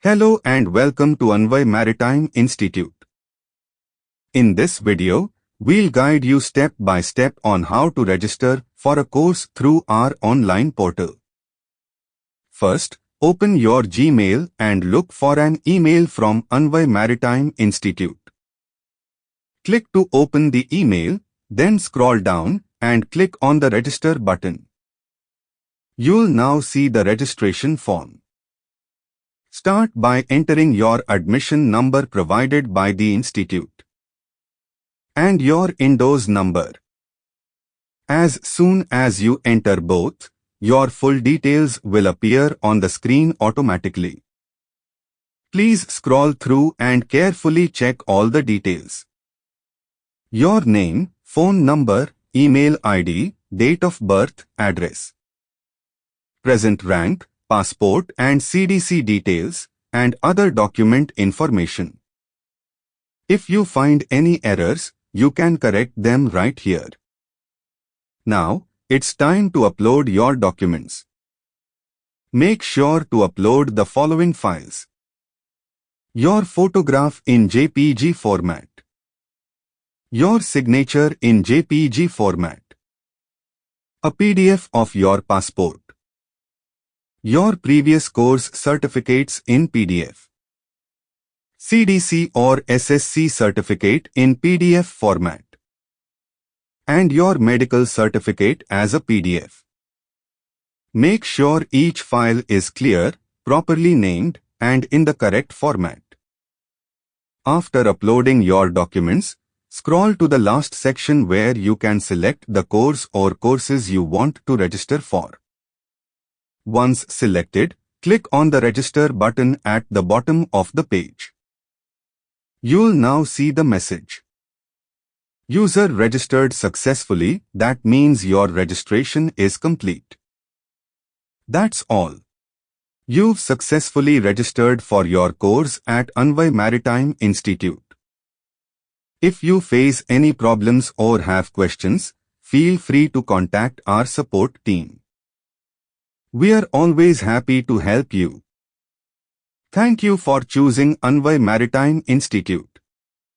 Hello and welcome to ANVAY Maritime Institute. In this video, we'll guide you step by step on how to register for a course through our online portal. First, open your Gmail and look for an email from ANVAY Maritime Institute. Click to open the email, then scroll down and click on the register button. You'll now see the registration form. Start by entering your admission number provided by the institute and your Indoors number. As soon as you enter both, your full details will appear on the screen automatically. Please scroll through and carefully check all the details. Your name, phone number, email ID, date of birth, address, present rank, passport and CDC details, and other document information. If you find any errors, you can correct them right here. Now, it's time to upload your documents. Make sure to upload the following files: your photograph in JPG format, your signature in JPG format, a PDF of your passport, your previous course certificates in PDF, CDC or SSC certificate in PDF format, and your medical certificate as a PDF. Make sure each file is clear, properly named, and in the correct format. After uploading your documents, scroll to the last section where you can select the course or courses you want to register for. Once selected, click on the register button at the bottom of the page. You'll now see the message: user registered successfully. That means your registration is complete. That's all. You've successfully registered for your course at ANVAY Maritime Institute. If you face any problems or have questions, feel free to contact our support team. We are always happy to help you. Thank you for choosing ANVAY Maritime Institute.